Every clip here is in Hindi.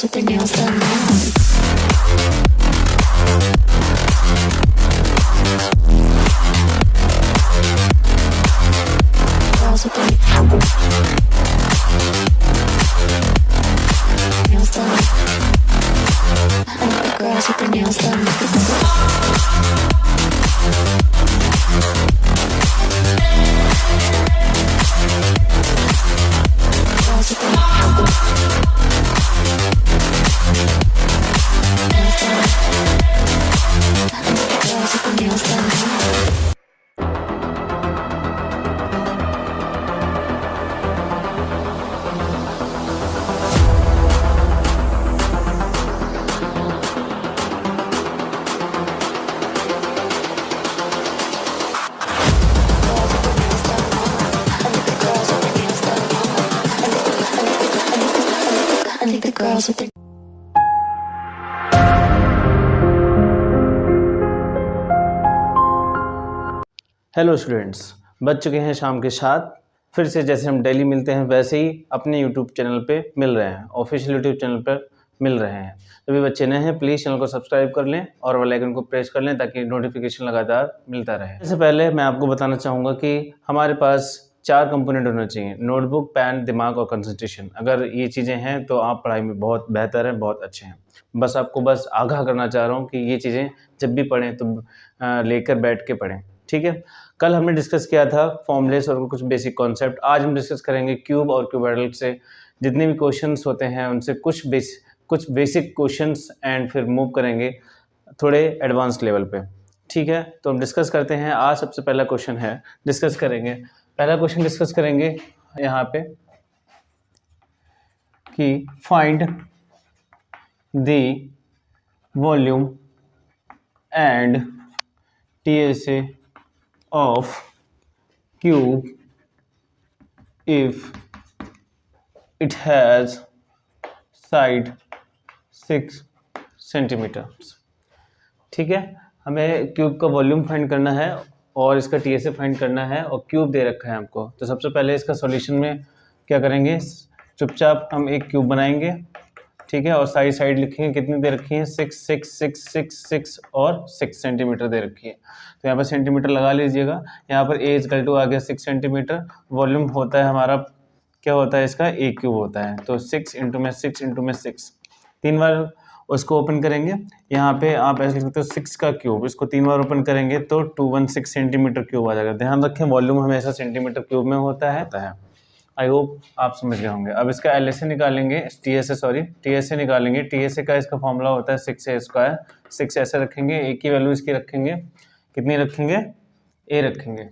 with their nails done now. Girls with their nails done. I like the girls with their nails done. Girls with their nails done. I like the girls with their nails done. I like the girls with their hello students, बज चुके हैं शाम के 7। फिर से जैसे हम डेली मिलते हैं वैसे ही अपने यूट्यूब चैनल पे मिल रहे हैं, ऑफिशियल यूट्यूब चैनल पर मिल रहे हैं। जो भी बच्चे नए हैं प्लीज़ चैनल को सब्सक्राइब कर लें और बेल आइकन को प्रेस कर लें ताकि नोटिफिकेशन लगातार मिलता रहे। इससे पहले मैं आपको बताना चाहूँगा कि हमारे पास 4 कंपोनेंट होना चाहिए: नोटबुक, पेन, दिमाग और कंसंट्रेशन। अगर ये चीज़ें हैं तो आप पढ़ाई में बहुत बेहतर हैं, बहुत अच्छे हैं। बस आपको आगाह करना चाह रहा हूँ कि ये चीज़ें जब भी पढ़ें तो लेकर बैठ के पढ़ें, ठीक है। कल हमने डिस्कस किया था फॉर्मूलेस और कुछ बेसिक कॉन्सेप्ट। आज हम डिस्कस करेंगे क्यूब और क्यूबॉइडल से जितने भी क्वेश्चंस होते हैं उनसे कुछ बेसिक क्वेश्चंस एंड फिर मूव करेंगे थोड़े एडवांस लेवल पे, ठीक है। तो हम डिस्कस करते हैं। आज सबसे पहला क्वेश्चन है, डिस्कस करेंगे यहाँ पे कि find the volume and TSA of cube if it has side 6 centimetres, ठीक है। हमें क्यूब का वॉल्यूम फाइंड करना है और इसका TSA फाइंड करना है और क्यूब दे रखा है हमको। तो सबसे पहले इसका सॉल्यूशन में क्या करेंगे, चुपचाप हम एक क्यूब बनाएंगे, ठीक है। और साइड लिखेंगे, कितनी दे रखी है, 6 6 6 6 6 और 6 सेंटीमीटर दे रखी है। तो यहाँ पर सेंटीमीटर लगा लीजिएगा। यहाँ पर A = आ गया 6 सेंटीमीटर। वॉल्यूम होता है हमारा, क्या होता है इसका, A क्यूब होता है। तो 6 × 6 × 6 3 बार उसको ओपन करेंगे। यहाँ पे आप ऐसे लिख सकते हो 6 का क्यूब, इसको 3 बार ओपन करेंगे तो 216 सेंटीमीटर क्यूब आ जाएगा। ध्यान रखें वॉल्यूम हमेशा सेंटीमीटर क्यूब में होता है। आई होप आप समझ गए होंगे। अब इसका LSA निकालेंगे, TSA निकालेंगे। TSA का इसका फॉर्मूला होता है 6A²। 6 ऐसे रखेंगे, A की वैल्यू इसकी रखेंगे, कितनी रखेंगे, A रखेंगे।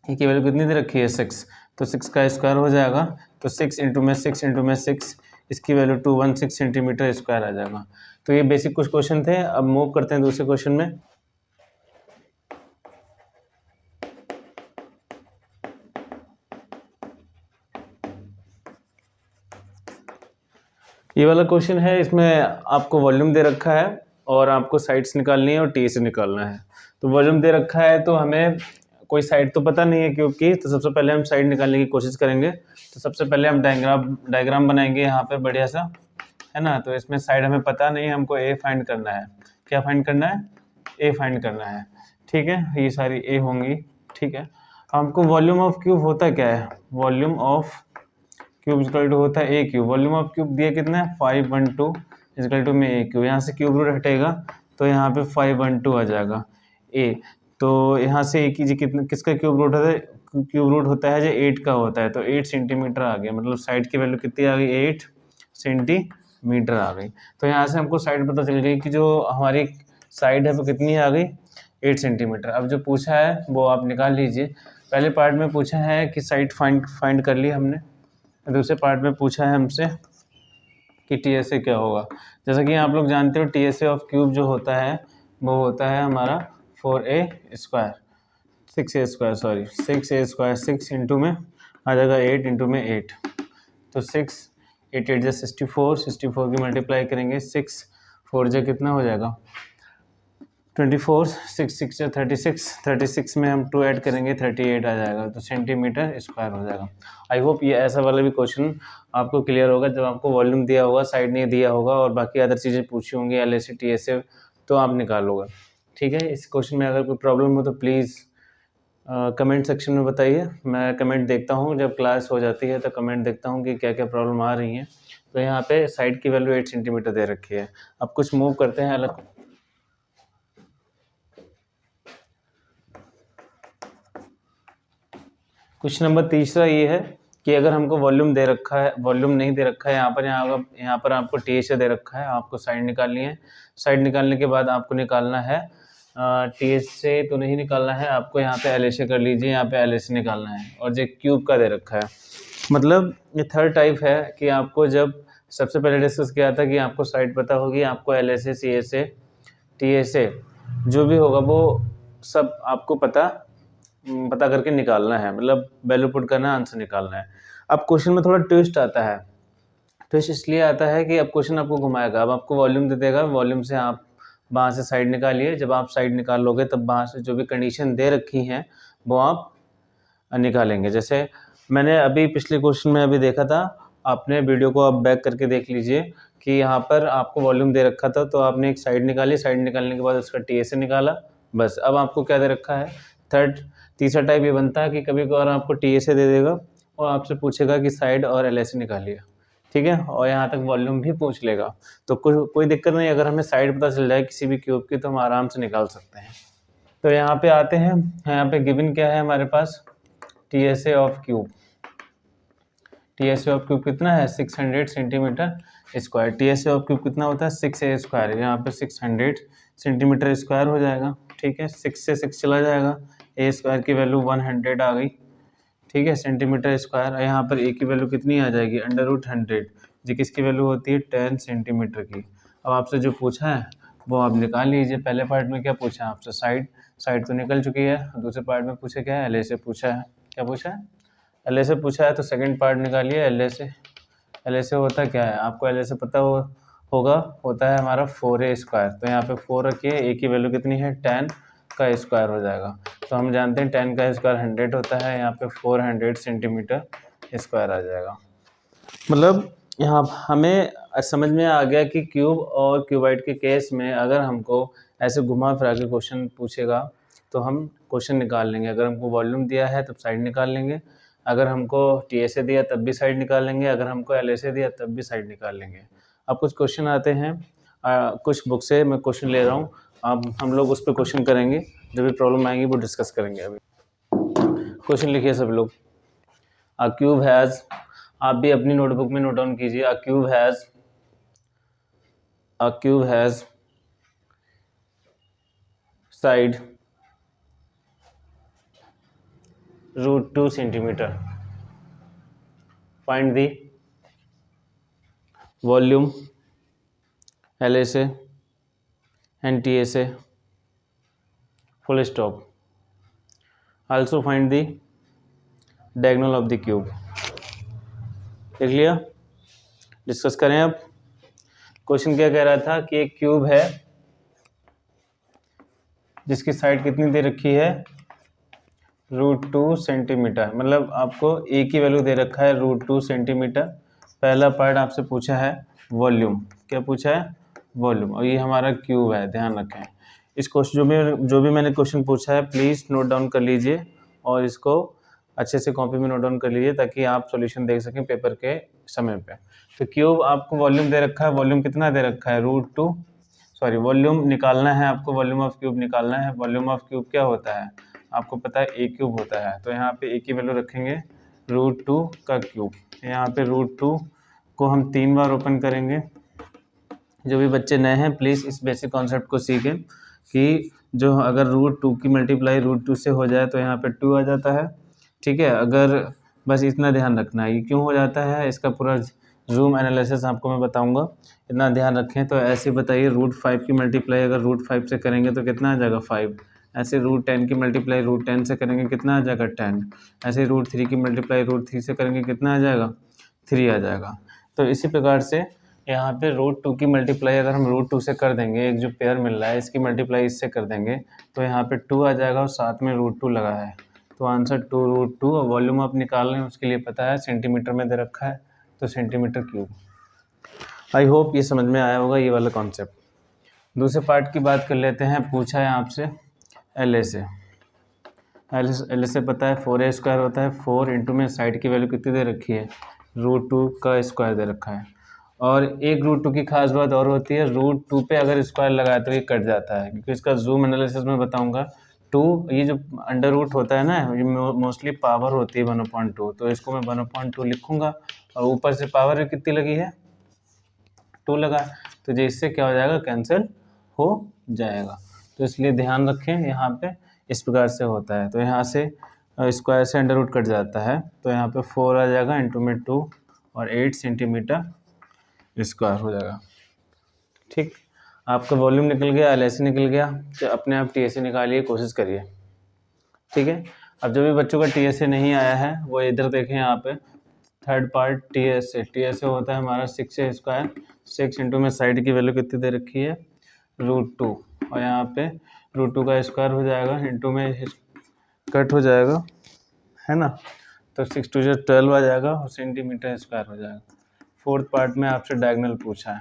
A की वैल्यू कितनी दे रखी है, 6, तो 6 का स्क्वायर हो जाएगा। तो 6 × 6 × 6 इसकी वैल्यू 216 सेंटीमीटर स्क्वायर आ जाएगा। तो ये बेसिक कुछ क्वेश्चन थे। अब मूव करते हैं दूसरे क्वेश्चन में। ये वाला क्वेश्चन है, इसमें आपको वॉल्यूम दे रखा है और आपको साइड्स निकालनी है और TSA निकालना है। तो वॉल्यूम दे रखा है तो हमें कोई साइड तो पता नहीं है क्यूब की, तो सबसे पहले हम साइड निकालने की कोशिश करेंगे। तो सबसे पहले हम डायग्राम बनाएंगे यहाँ पे बढ़िया सा, है ना। तो इसमें साइड हमें पता नहीं है, हमको A फाइंड करना है। क्या फाइंड करना है, A फाइंड करना है, ठीक है। ये सारी A होंगी, ठीक है। हमको वॉल्यूम ऑफ क्यूब होता क्या है, वॉल्यूम ऑफ क्यूब = होता है A cube. Volume of cube दिया कितना है, 512 = में A क्यूब। यहाँ से क्यूब रूट हटेगा तो यहाँ पे 512 आ जाएगा A। तो यहाँ से A कीजिए, कितना, किसका क्यूब रूट होता है, क्यूब रूट होता है जो 8 का होता है। तो 8 सेंटीमीटर आ गया, मतलब साइड की वैल्यू कितनी आ गई, 8 सेंटीमीटर आ गई। तो यहाँ से हमको साइड पता चल गई कि जो हमारी साइड है वो कितनी आ गई, 8 सेंटीमीटर। अब जो पूछा है वो आप निकाल लीजिए। पहले पार्ट में पूछा है कि साइड फाइंड कर ली हमने, दूसरे पार्ट में पूछा है हमसे कि TSA क्या होगा। जैसा कि आप लोग जानते हो TSA ऑफ क्यूब जो होता है वो होता है हमारा 6A², 6 इंटू में आ जाएगा 8 इंटू में 8, तो 6 8 8 64 की मल्टीप्लाई करेंगे, 6 4 कितना हो जाएगा 24 6 6 36, 36 में हम 2 ऐड करेंगे 38 आ जाएगा, तो सेंटीमीटर स्क्वायर हो जाएगा। आई होप ये ऐसा वाला भी क्वेश्चन आपको क्लियर होगा जब आपको वॉल्यूम दिया होगा, साइड नहीं दिया होगा और बाकी अदर चीज़ें पूछी होंगी LSA TSA, तो आप निकालोगे। ठीक है, इस क्वेश्चन में अगर कोई प्रॉब्लम हो तो प्लीज़ कमेंट सेक्शन में बताइए। मैं कमेंट देखता हूँ जब क्लास हो जाती है, तो कमेंट देखता हूँ कि क्या क्या प्रॉब्लम आ रही हैं। तो यहाँ पे साइड की वैल्यू 8 सेंटीमीटर दे रखी है। अब कुछ मूव करते हैं अलग। क्वेश्चन नंबर तीसरा ये है कि अगर हमको वॉल्यूम दे रखा है, वॉल्यूम नहीं दे रखा है, यहाँ पर आपको TSA दे रखा है, आपको साइड निकालनी है। साइड निकालने के बाद आपको निकालना है TSA तो नहीं निकालना है, आपको यहाँ पे LSA कर लीजिए, यहाँ पे LSA निकालना है। और जो क्यूब का दे रखा है, मतलब ये थर्ड टाइप है कि आपको जब सबसे पहले डिस्कस किया था कि आपको साइड पता होगी, आपको LSA CSA TSA जो भी होगा वो सब आपको पता करके निकालना है, मतलब वैल्यू पुट करना है, आंसर निकालना है। अब क्वेश्चन में थोड़ा ट्विस्ट आता है। ट्विस्ट इसलिए आता है कि अब क्वेश्चन आपको घुमाएगा, अब आपको वॉल्यूम दे देगा, वॉल्यूम से आप वहाँ से साइड निकालिए। जब आप साइड निकाल लोगे तब वहाँ से जो भी कंडीशन दे रखी हैं वो आप निकालेंगे। जैसे मैंने अभी पिछले क्वेश्चन में अभी देखा था, आपने वीडियो को आप बैक करके देख लीजिए कि यहाँ पर आपको वॉल्यूम दे रखा था, तो आपने एक साइड निकाली, साइड निकालने के बाद उसका TSA निकाला, बस। अब आपको क्या दे रखा है, तीसरा टाइप ये बनता है कि कभी कभार आपको TSA दे देगा और आपसे पूछेगा कि साइड और LSA निकालिए, ठीक है, और यहाँ तक वॉल्यूम भी पूछ लेगा। तो कोई दिक्कत नहीं, अगर हमें साइड पता चल जाए किसी भी क्यूब की तो हम आराम से निकाल सकते हैं। तो यहाँ पे आते हैं, यहाँ पे गिवन क्या है हमारे पास, TSA of cube. TSA of cube कितना है, 600 centimetre square. TSA of cube कितना होता है, 6A स्क्वायर। यहाँ पे 600 सेंटीमीटर स्क्वायर हो जाएगा, ठीक है, 6 से 6 चला जाएगा, A स्क्वायर की वैल्यू 100 आ गई, ठीक है, सेंटीमीटर स्क्वायर। यहाँ पर A की वैल्यू कितनी आ जाएगी, √100, जी किसकी वैल्यू होती है, 10 सेंटीमीटर की। अब आपसे जो पूछा है वो आप निकाल लीजिए। पहले पार्ट में क्या पूछा है आपसे, साइड तो निकल चुकी है। दूसरे पार्ट में पूछा क्या है, LSA पूछा है। क्या पूछा है, LSA पूछा है, तो सेकंड पार्ट निकालिए। LSA होता क्या है, आपको LSA पता होगा, होता है हमारा 4A स्क्वायर। तो यहाँ पे 4 रखिए, A की वैल्यू कितनी है, 10 का स्क्वायर हो जाएगा। तो हम जानते हैं 10 का स्क्वायर 100 होता है, यहाँ पे 400 सेंटीमीटर स्क्वायर आ जाएगा। मतलब यहाँ हमें समझ में आ गया कि क्यूब और क्यूबाइड के केस में अगर हमको ऐसे घुमा फिरा के क्वेश्चन पूछेगा तो हम क्वेश्चन निकाल लेंगे। अगर हमको वॉल्यूम दिया है तब साइड निकाल लेंगे, अगर हमको TSA दिया तब भी साइड निकाल लेंगे, अगर हमको LSA दिया तब भी साइड निकाल लेंगे। अब कुछ क्वेश्चन आते हैं, कुछ बुक से मैं क्वेश्चन ले रहा हूँ, अब हम लोग उस पर क्वेश्चन करेंगे, जो भी प्रॉब्लम आएंगी वो डिस्कस करेंगे। अभी क्वेश्चन लिखिए सब लोग। अ क्यूब हैज़, आप भी अपनी नोटबुक में नोट डाउन कीजिए। अ cube has side √2 centimetre. Find the volume LSA and TSA, full stop. Also find the diagonal of the cube. देख लिया, डिस्कस करें। अब क्वेश्चन क्या कह रहा था कि एक क्यूब है जिसकी साइड कितनी दे रखी है, √2 सेंटीमीटर। मतलब आपको A की वैल्यू दे रखा है √2 सेंटीमीटर। पहला पार्ट आपसे पूछा है वॉल्यूम, क्या पूछा है, वॉल्यूम, और ये हमारा क्यूब है, ध्यान रखें। इस क्वेश्चन जो भी मैंने क्वेश्चन पूछा है प्लीज़ नोट डाउन कर लीजिए और इसको अच्छे से कॉपी में नोट डाउन कर लीजिए ताकि आप सॉल्यूशन देख सकें पेपर के समय पे। तो क्यूब आपको वॉल्यूम दे रखा है, वॉल्यूम कितना दे रखा है, वॉल्यूम निकालना है आपको, वॉल्यूम ऑफ क्यूब निकालना है। वॉल्यूम ऑफ क्यूब क्या होता है, आपको पता है A क्यूब होता है। तो यहाँ पे A की वैल्यू रखेंगे √2 का क्यूब। यहाँ पे √2 को हम 3 बार ओपन करेंगे। जो भी बच्चे नए हैं प्लीज़ इस बेसिक कॉन्सेप्ट को सीखें कि जो अगर √2 की मल्टीप्लाई √2 से हो जाए तो यहाँ पे 2 आ जाता है, ठीक है। अगर बस इतना ध्यान रखना है, ये क्यों हो जाता है इसका पूरा जूम एनालिसिस आपको मैं बताऊंगा, इतना ध्यान रखें। तो ऐसे बताइए √5 की मल्टीप्लाई अगर √5 से करेंगे तो कितना आ जाएगा, 5। ऐसे √10 की मल्टीप्लाई √10 से करेंगे कितना आ जाएगा, 10। ऐसे √3 की मल्टीप्लाई √3 से करेंगे कितना आ जाएगा, 3 आ जाएगा। तो इसी प्रकार से यहाँ पे रूट 2 की मल्टीप्लाई अगर हम रूट 2 से कर देंगे, एक जो पेयर मिल रहा है इसकी मल्टीप्लाई इससे कर देंगे तो यहाँ पे 2 आ जाएगा और साथ में रूट 2 लगा है, तो आंसर 2√2। और वॉल्यूम आप निकाल रहे हैं उसके लिए पता है सेंटीमीटर में दे रखा है, तो सेंटीमीटर क्यूब। आई होप ये समझ में आया होगा ये वाला कॉन्सेप्ट। दूसरे पार्ट की बात कर लेते हैं। पूछा है आपसे एल से, एल से पता है 4a² होता है, 4 इंटू में साइड की वैल्यू कितनी दे रखी है, रूट 2 का स्क्वायर दे रखा है। और एक रूट 2 की खास बात और होती है, रूट 2 पे अगर स्क्वायर लगाए तो ये कट जाता है, क्योंकि इसका जूम एनालिसिस में बताऊंगा। 2 ये जो अंडर रूट होता है ना, ये मोस्टली पावर होती है 1/2, तो इसको मैं 1/2 लिखूंगा और ऊपर से पावर कितनी लगी है, 2 लगा, तो जो इससे क्या हो जाएगा, कैंसिल हो जाएगा। तो इसलिए ध्यान रखें यहाँ पे इस प्रकार से होता है। तो यहाँ से स्क्वायर से अंडर रूट कट जाता है, तो यहाँ पे 4 आ जाएगा, इंटू में 2 और 8 सेंटीमीटर स्क्वायर हो जाएगा। ठीक, आपका वॉल्यूम निकल गया, एल निकल गया, तो अपने आप टी निकालिए, कोशिश करिए। ठीक है, अब जो भी बच्चों का टी नहीं आया है वो इधर देखें, यहाँ पे थर्ड पार्ट टी एस होता है हमारा 6a², 6 इंटू में साइड की वैल्यू कितनी दे रखी है, रूट 2, और यहाँ पे रूट 2 का स्क्वायर हो जाएगा, इंटू में कट हो जाएगा, है ना, तो 6 2 12 आ जाएगा और सेंटीमीटर स्क्वायर हो जाएगा। फोर्थ पार्ट में आपसे डायगोनल पूछा है,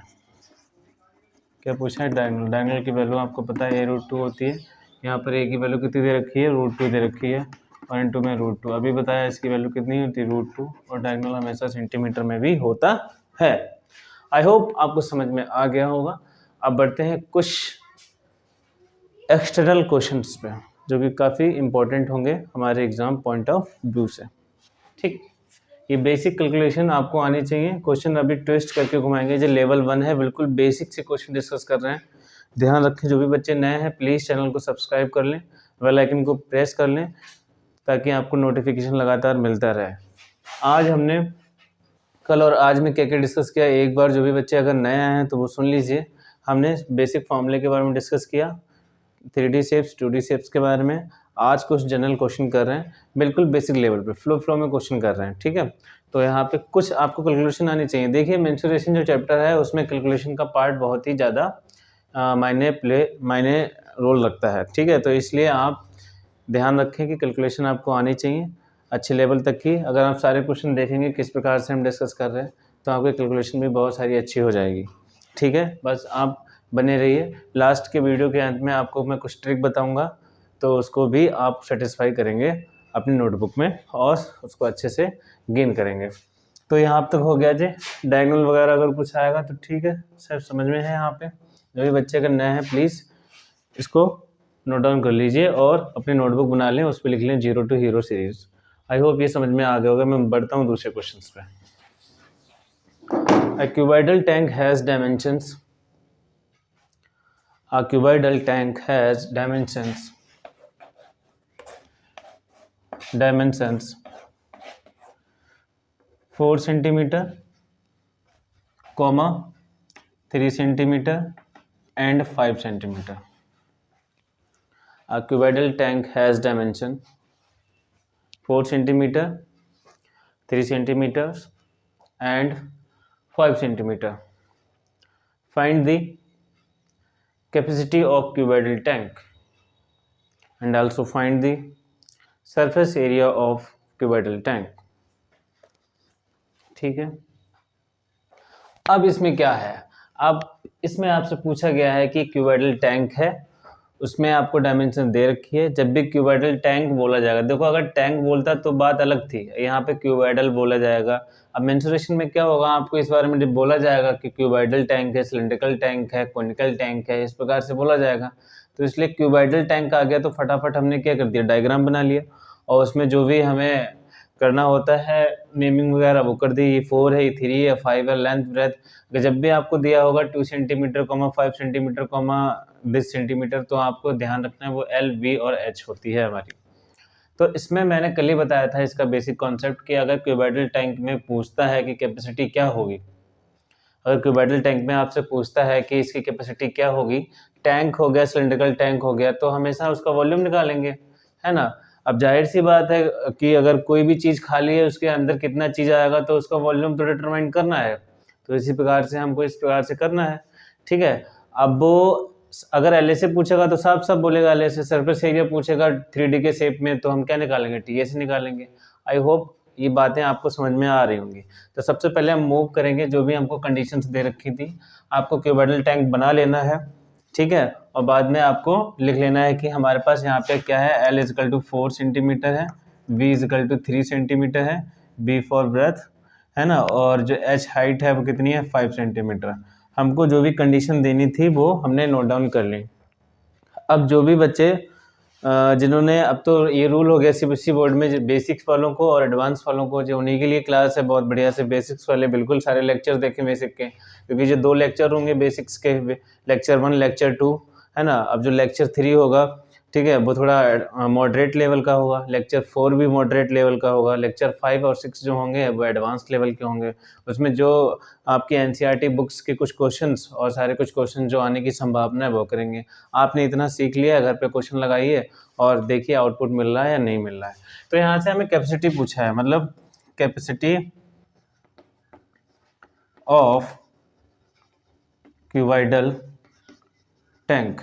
क्या पूछा है, डायगोनल। डायगोनल की वैल्यू आपको पता है a√2 होती है, यहाँ पर a की वैल्यू कितनी दे रखी है, रूट 2 दे रखी है, और इंटू में रूट 2, अभी बताया इसकी वैल्यू कितनी होती है, रूट 2, और डायगोनल हमेशा सेंटीमीटर में भी होता है। आई होप आपको समझ में आ गया होगा। अब बढ़ते हैं कुछ एक्सटर्नल क्वेश्चंस पे, जो कि काफ़ी इंपॉर्टेंट होंगे हमारे एग्जाम पॉइंट ऑफ व्यू से। ठीक, ये बेसिक कैलकुलेशन आपको आनी चाहिए। क्वेश्चन अभी ट्विस्ट करके घुमाएंगे, जो लेवल 1 है, बिल्कुल बेसिक से क्वेश्चन डिस्कस कर रहे हैं। ध्यान रखें, जो भी बच्चे नए हैं प्लीज़ चैनल को सब्सक्राइब कर लें, बेल आइकन को प्रेस कर लें, ताकि आपको नोटिफिकेशन लगातार मिलता रहे। आज हमने कल और आज में क्या क्या डिस्कस किया, एक बार जो भी बच्चे अगर नए आए हैं तो वो सुन लीजिए। हमने बेसिक फॉर्मूले के बारे में डिस्कस किया, 3D शेप्स 2D शेप्स के बारे में। आज कुछ जनरल क्वेश्चन कर रहे हैं, बिल्कुल बेसिक लेवल पे, फ्लो में क्वेश्चन कर रहे हैं। ठीक है, तो यहाँ पे कुछ आपको कैलकुलेशन आनी चाहिए। देखिए, मेंसुरेशन जो चैप्टर है उसमें कैलकुलेशन का पार्ट बहुत ही ज़्यादा मायने रोल रखता है। ठीक है, तो इसलिए आप ध्यान रखें कि कैलकुलेशन आपको आनी चाहिए अच्छे लेवल तक की। अगर आप सारे क्वेश्चन देखेंगे किस प्रकार से हम डिस्कस कर रहे हैं, तो आपकी कैलकुलेशन भी बहुत सारी अच्छी हो जाएगी। ठीक है, बस आप बने रहिए। लास्ट के वीडियो के अंत में आपको मैं कुछ ट्रिक बताऊंगा, तो उसको भी आप सेटिस्फाई करेंगे अपनी नोटबुक में और उसको अच्छे से गेन करेंगे। तो यहाँ तक हो गया जी। डायगोनल वगैरह अगर कुछ आएगा तो ठीक है, सब समझ में है। यहाँ पे जो भी बच्चे अगर नए हैं प्लीज़ इसको नोट डाउन कर लीजिए और अपनी नोटबुक बना लें, उस पर लिख लें 0 to hero series. I hope ये समझ में आ गया होगा। मैं बढ़ता हूँ दूसरे क्वेश्चन पे। A cuboidal tank has dimensions. A cuboidal tank has dimensions 4 centimeter, 3 centimeter and 5 centimeter. A cuboidal tank has dimension 4 centimeter, 3 centimeters and 5 centimeter. Find the capacity of cuboidal tank and also find the surface area of cuboidal tank. ठीक है, अब इसमें क्या है, अब इसमें आपसे पूछा गया है कि क्यूबॉइडल टैंक है, उसमें आपको डायमेंशन दे रखी है। जब भी क्यूबॉइडल टैंक बोला जाएगा, देखो अगर टैंक बोलता तो बात अलग थी, यहाँ पे क्यूबॉइडल बोला जाएगा। अब मेंसुरेशन में क्या होगा, आपको इस बारे में बोला जाएगा कि क्यूबॉइडल टैंक है, सिलेंड्रिकल टैंक है, कॉनिकल टैंक है, इस प्रकार से बोला जाएगा। तो इसलिए क्यूबॉइडल टैंक आ गया तो फटाफट हमने क्या कर दिया, डायग्राम बना लिया और उसमें जो भी हमें करना होता है नेमिंग वगैरह वो कर दी। ये 4 है, ये 3 है, 5 है, लेंथ ब्रेथ। जब भी आपको दिया होगा 2 सेंटीमीटर, 5 सेंटीमीटर, 20 सेंटीमीटर, तो आपको ध्यान रखना है वो L, V और H होती है हमारी। तो इसमें मैंने कल ही बताया था इसका बेसिक कॉन्सेप्ट कि अगर क्यूबॉइडल टैंक में पूछता है कि कैपेसिटी क्या होगी, अगर क्यूबॉइडल टैंक में आपसे पूछता है कि इसकी कैपेसिटी क्या होगी, टैंक हो गया, सिलेंड्रिकल टैंक हो गया, तो हमेशा उसका वॉल्यूम निकालेंगे, है ना। अब जाहिर सी बात है कि अगर कोई भी चीज़ खाली है उसके अंदर कितना चीज़ आएगा, तो उसका वॉल्यूम तो डिटरमाइन करना है। तो इसी प्रकार से हमको इस प्रकार से करना है, ठीक है। अब वो अगर एल से पूछेगा तो साफ साफ बोलेगा एल से, सरफेस एरिया पूछेगा 3D के शेप में तो हम क्या निकालेंगे, टी से निकालेंगे। आई होप ये बातें आपको समझ में आ रही होंगी। तो सबसे पहले हम मूव करेंगे, जो भी हमको कंडीशंस दे रखी थी, आपको क्यूबॉइडल टैंक बना लेना है, ठीक है। और बाद में आपको लिख लेना है कि हमारे पास यहाँ पे क्या है, L = 4 सेंटीमीटर है, V = 3 सेंटीमीटर है, B फॉर ब्रेथ है ना, और जो H हाइट है वो कितनी है, 5 सेंटीमीटर। हमको जो भी कंडीशन देनी थी वो हमने नोट डाउन कर ली। अब जो भी बच्चे जिन्होंने, अब तो ये रूल हो गया CBSE बोर्ड में बेसिक्स वालों को और एडवांस वालों को, जो उन्हीं के लिए क्लास है बहुत बढ़िया से। बेसिक्स वाले बिल्कुल सारे लेक्चर देखें बेसिक के, क्योंकि जो 2 लेक्चर होंगे बेसिक्स के, लेक्चर 1 लेक्चर 2 है ना। अब जो लेक्चर 3 होगा, ठीक है, वो थोड़ा मॉडरेट लेवल का होगा, लेक्चर 4 भी मॉडरेट लेवल का होगा, लेक्चर 5 और 6 जो होंगे वो एडवांस लेवल के होंगे। उसमें जो आपकी NCERT बुक्स के कुछ क्वेश्चंस और सारे कुछ क्वेश्चन जो आने की संभावना है वो करेंगे। आपने इतना सीख लिया, घर पे क्वेश्चन लगाइए और देखिए आउटपुट मिल रहा है या नहीं मिल रहा है। तो यहाँ से हमें कैपेसिटी पूछा है, मतलब कैपेसिटी ऑफ क्यूबॉइडल टैंक।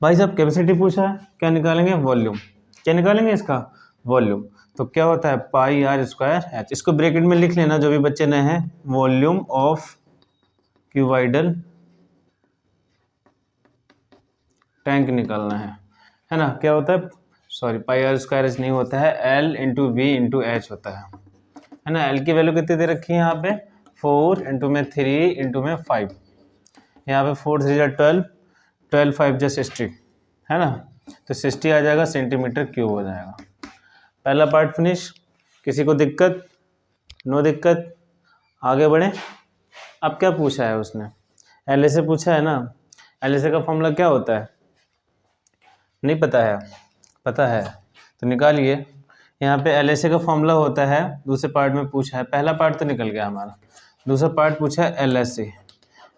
भाई साहब कैपेसिटी पूछा है, क्या निकालेंगे, वॉल्यूम। क्या निकालेंगे इसका, वॉल्यूम। तो क्या होता है, πr²h। इसको ब्रैकेट में लिख लेना जो भी बच्चे नए हैं, वॉल्यूम ऑफ क्यूबॉइडल टैंक निकालना है ना। क्या होता है, सॉरी πr²h नहीं होता है, L × V × H होता है ना। L की वैल्यू कितनी दे रखी है यहाँ पे, 4 × 3 × 5। यहाँ पे 4 3 12, 12 5 60 है ना। तो 60 आ जाएगा, सेंटीमीटर क्यूब हो जाएगा। पहला पार्ट फिनिश। किसी को दिक्कत, नो दिक्कत, आगे बढ़े। अब क्या पूछा है उसने, एल से पूछा है ना। एल का फॉर्मूला क्या होता है, नहीं पता है, पता है तो निकालिए। यहाँ पे एल का फॉर्मूला होता है, दूसरे पार्ट में पूछा है, पहला पार्ट तो निकल गया हमारा, दूसरा पार्ट पूछा है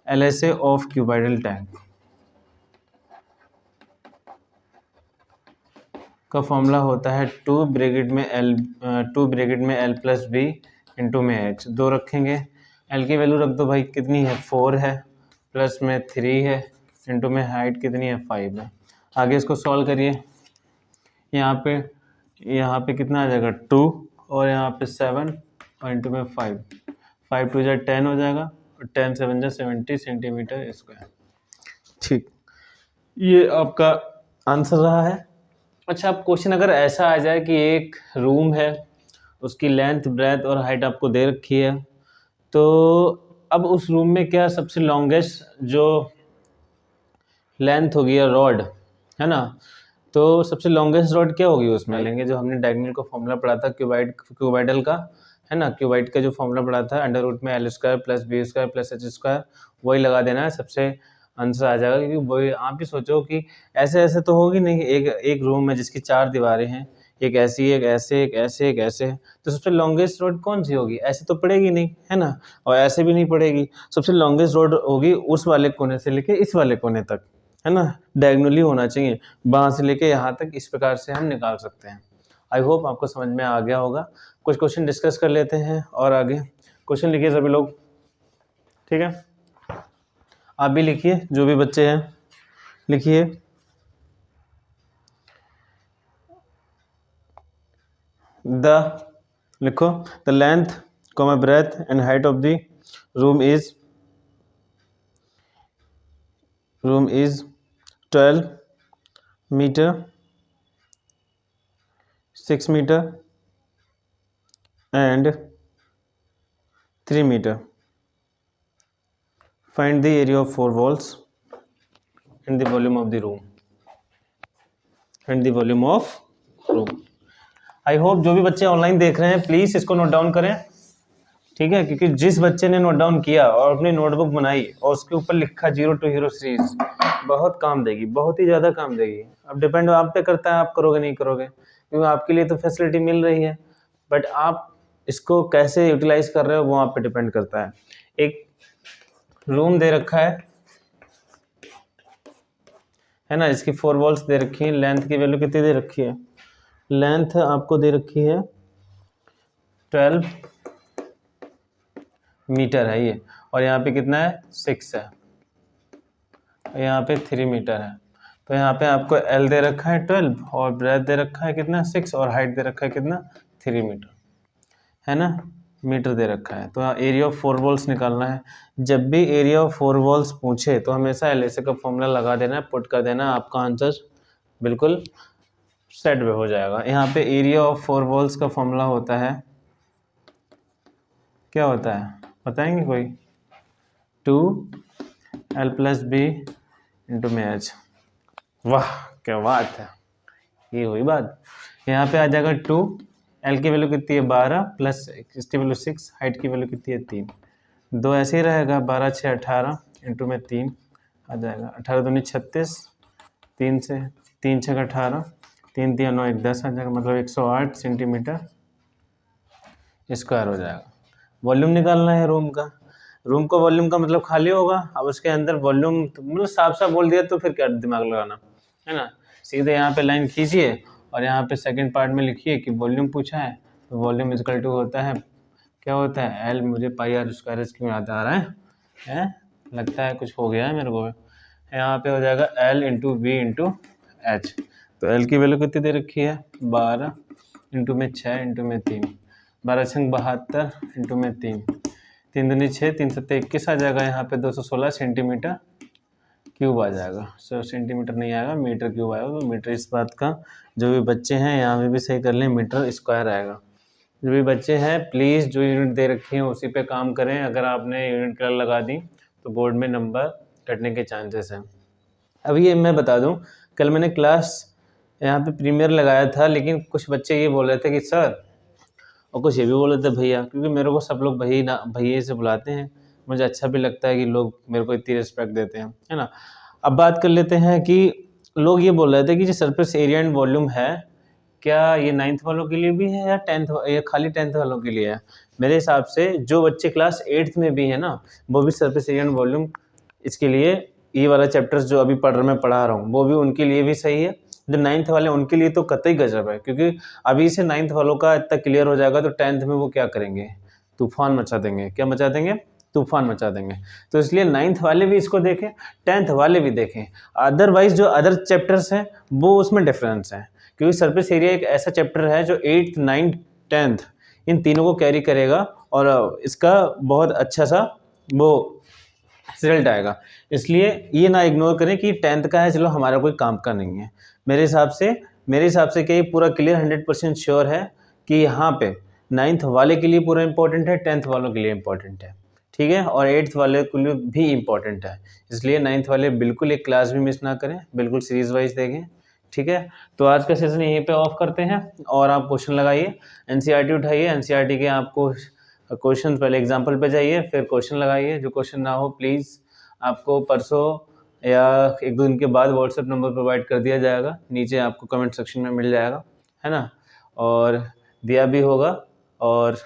एल ऑफ क्यूबॉइडल टैंक का फॉर्मूला होता है 2 ब्रैकेट में L + B × में H। 2 रखेंगे, L की वैल्यू रख दो भाई, कितनी है, 4 है, प्लस में 3 है, इंटू में हाइट कितनी है, 5 है। आगे इसको सॉल्व करिए। यहाँ पे कितना आ जाएगा, 2, और यहाँ पे 7 और इंटू में 5, 5 2 = 10 हो जाएगा, और 10 7 = 70 सेंटीमीटर स्क्वायर। ठीक, ये आपका आंसर रहा है। अच्छा, अब क्वेश्चन अगर ऐसा आ जाए कि एक रूम है, उसकी लेंथ ब्रेथ और हाइट आपको दे रखी है, तो अब उस रूम में क्या सबसे लॉन्गेस्ट जो लेंथ होगी या रॉड है ना, तो सबसे लॉन्गेस्ट रॉड क्या होगी उसमें लेंगे, जो हमने डायगोनल का फॉर्मूला पढ़ा था क्यूबॉइडल का है ना। क्यूबॉइड का जो फॉर्मूला पढ़ा था, √ में L² + B² + H², वही लगा देना है, सबसे आंसर आ जाएगा। क्योंकि वही आप भी सोचो कि ऐसे तो होगी नहीं, एक रूम है जिसकी 4 दीवारें हैं, एक ऐसी, एक ऐसे, एक ऐसे, एक ऐसे, तो सबसे लॉन्गेस्ट रोड कौन सी होगी, ऐसे तो पड़ेगी नहीं है ना, और ऐसे भी नहीं पड़ेगी। सबसे लॉन्गेस्ट रोड होगी उस वाले कोने से लेके इस वाले कोने तक है ना, डायगोनली होना चाहिए, वहाँ से लेके यहाँ तक, इस प्रकार से हम निकाल सकते हैं। आई होप आपको समझ में आ गया होगा। कुछ क्वेश्चन डिस्कस कर लेते हैं और आगे क्वेश्चन लिखिए सभी लोग, ठीक है। आप भी लिखिए, जो भी बच्चे हैं लिखिए। लिखो, the length, breadth and height of the room is 12 metre, 6 metre and 3 meter. Find the area of 4 walls and the volume of the room. I hope जो भी बच्चे ऑनलाइन देख रहे हैं प्लीज़ इसको नोट डाउन करें, ठीक है। क्योंकि जिस बच्चे ने नोट डाउन किया और अपनी नोटबुक बनाई और उसके ऊपर लिखा 0 to हीरो सीरीज, बहुत काम देगी, बहुत ही ज़्यादा काम देगी। अब डिपेंड आप पे करता है, आप करोगे नहीं करोगे, क्योंकि आपके लिए तो फैसिलिटी मिल रही है, बट आप इसको कैसे यूटिलाइज कर रहे हो वो आप पे डिपेंड करता है। एक रूम दे रखा है ना, इसकी 4 वॉल्स दे रखी है, लेंथ की वैल्यू कितनी दे रखी है, लेंथ आपको दे रखी है 12 मीटर है ये, और यहाँ पे कितना है 6 है, और यहाँ पे 3 मीटर है। तो यहाँ पे आपको L दे रखा है 12 और ब्रेथ दे रखा है कितना 6 और हाइट दे रखा है कितना 3 मीटर, है ना, मीटर दे रखा है। तो एरिया ऑफ 4 वॉल्स निकालना है। जब भी एरिया ऑफ 4 वॉल्स पूछे तो हमेशा LHS का फॉर्मूला लगा देना है, पुट कर देना, आपका आंसर बिल्कुल सेट में हो जाएगा। यहाँ पे एरिया ऑफ 4 वॉल्स का फॉर्मूला होता है, क्या होता है बताएंगे कोई, 2L + B इंटू में H। वाह क्या बात है, ये हुई बात। यहाँ पे आ जाएगा 2, L की वैल्यू कितनी है 12 प्लस इसकी वैल्यू 6, हाइट की वैल्यू कितनी है 3, 2 ऐसे ही रहेगा, 12 6 18 इंटू में 3 आ जाएगा, 18 दूनी 36, 3 से 3 6 18, 3 3 9 1 10 आ जाएगा, मतलब 108 सेंटीमीटर स्क्वायर हो जाएगा। वॉल्यूम निकालना है रूम का, रूम का वॉल्यूम का मतलब खाली होगा, अब उसके अंदर वॉल्यूम मतलब साफ साफ बोल दिया तो फिर क्या दिमाग लगाना है ना, सीधे यहाँ पे लाइन खींचिए और यहाँ पे सेकंड पार्ट में लिखिए कि वॉल्यूम पूछा है, तो वॉल्यूम इक्वल टू होता है, क्या होता है L, मुझे πr² क्यों याद आ रहा है, लगता है कुछ हो गया है मेरे को, यहाँ पे हो जाएगा L into V into H। तो L की वैल्यू कितनी दे रखी है 12 इंटू में 6 इंटू में 3, 12 6 72 इंटू में 3, 3 दूनी 6 3 7 21 आ जाएगा, यहाँ पे 216 सेंटीमीटर क्यूब आ जाएगा। सेंटीमीटर नहीं आएगा, मीटर क्यूब आएगा। तो मीटर इस बात का जो भी बच्चे हैं यहाँ पे भी सही कर लें, मीटर स्क्वायर आएगा। जो भी बच्चे हैं प्लीज़ जो यूनिट दे रखी हैं उसी पे काम करें, अगर आपने यूनिट कलर लगा दी तो बोर्ड में नंबर कटने के चांसेस हैं। अब ये मैं बता दूं, कल मैंने क्लास यहाँ पे प्रीमियर लगाया था, लेकिन कुछ बच्चे ये बोल रहे थे कि सर, और कुछ ये भी बोल रहे थे भैया, क्योंकि मेरे को सब लोग भैया से बुलाते हैं, मुझे अच्छा भी लगता है कि लोग मेरे को इतनी रिस्पेक्ट देते हैं, है ना। अब बात कर लेते हैं कि लोग ये बोल रहे थे कि जो सरफेस एरिया एंड वॉल्यूम है, क्या ये 9th वालों के लिए भी है या 10th या खाली 10th वालों के लिए है। मेरे हिसाब से जो बच्चे क्लास 8th में भी है ना, वो भी सरफेस एरिया एंड वॉल्यूम, इसके लिए ये वाला चैप्टर्स जो अभी मैं पढ़ा रहा हूँ वो भी उनके लिए भी सही है। जो 9th वाले उनके लिए तो कतई गजब है, क्योंकि अभी से 9th वालों का इतना क्लियर हो जाएगा तो 10th में वो क्या करेंगे, तूफान मचा देंगे। क्या मचा देंगे, तूफान मचा देंगे। तो इसलिए 9th वाले भी इसको देखें, 10th वाले भी देखें। अदरवाइज जो अदर चैप्टर्स हैं वो उसमें डिफरेंस है, क्योंकि सरफेस एरिया एक ऐसा चैप्टर है जो 8th 9th 10th इन तीनों को कैरी करेगा और इसका बहुत अच्छा सा वो रिजल्ट आएगा। इसलिए ये ना इग्नोर करें कि 10th का है, चलो हमारा कोई काम का नहीं है। मेरे हिसाब से क्या ये पूरा क्लियर 100% श्योर है कि यहाँ पे 9th वाले के लिए पूरा इंपॉर्टेंट है, 10th वालों के लिए इंपॉर्टेंट है, ठीक है, और 8th वाले के लिए भी इंपॉर्टेंट है। इसलिए 9th वाले बिल्कुल एक क्लास भी मिस ना करें, बिल्कुल सीरीज वाइज देखें, ठीक है। तो आज का सेशन यहीं पे ऑफ करते हैं और आप क्वेश्चन लगाइए, NCERT उठाइए, NCERT के आपको क्वेश्चन पहले एग्जाम्पल पे जाइए, फिर क्वेश्चन लगाइए। जो क्वेश्चन ना हो प्लीज़ आपको परसों या 1-2 दिन के बाद व्हाट्सएप नंबर प्रोवाइड कर दिया जाएगा, नीचे आपको कमेंट सेक्शन में मिल जाएगा, है ना, और दिया भी होगा। और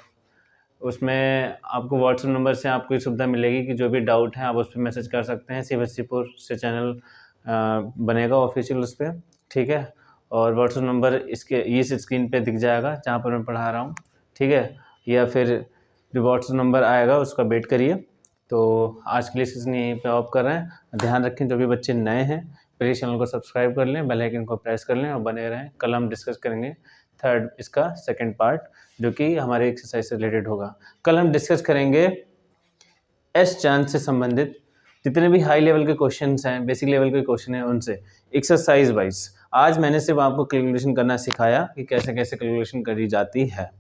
उसमें आपको व्हाट्सएप नंबर से आपको ये सुविधा मिलेगी कि जो भी डाउट है आप उस पर मैसेज कर सकते हैं। CBSE से चैनल बनेगा ऑफिशियल उस पर, ठीक है। और व्हाट्सएप नंबर इसके इस स्क्रीन पे दिख जाएगा जहाँ पर मैं पढ़ा रहा हूँ, ठीक है, या फिर जो व्हाट्सएप नंबर आएगा उसका वेट करिए। तो आज के लिए सेशन यहीं पे ऑफ कर रहे हैं। ध्यान रखें जो भी बच्चे नए हैं प्लीज़ चैनल को सब्सक्राइब कर लें, बेल आइकन को प्रेस कर लें और बने रहें। कल हम डिस्कस करेंगे इसका सेकंड पार्ट जो कि हमारे एक्सरसाइज से रिलेटेड होगा। कल हम डिस्कस करेंगे एस चांस से संबंधित जितने भी हाई लेवल के क्वेश्चंस हैं, बेसिक लेवल के क्वेश्चन हैं, उनसे एक्सरसाइज वाइज। आज मैंने सिर्फ आपको कैलकुलेशन करना सिखाया कि कैसे कैसे कैलकुलेशन करी जाती है।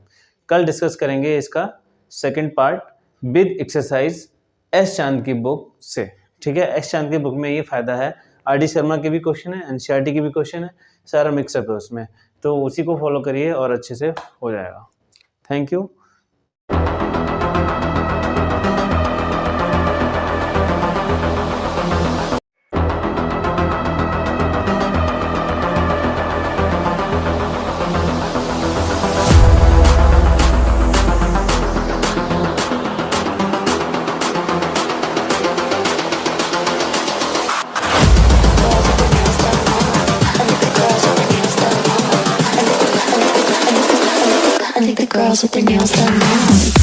कल डिस्कस करेंगे इसका second part with exercise S चांद की बुक से, ठीक है। एस चांद की बुक में ये फ़ायदा है, RD शर्मा के भी क्वेश्चन है, NCERT के भी क्वेश्चन है, सारा मिक्सअप है उसमें, तो उसी को फॉलो करिए और अच्छे से हो जाएगा। Thank you. I think the girls with their nails done now.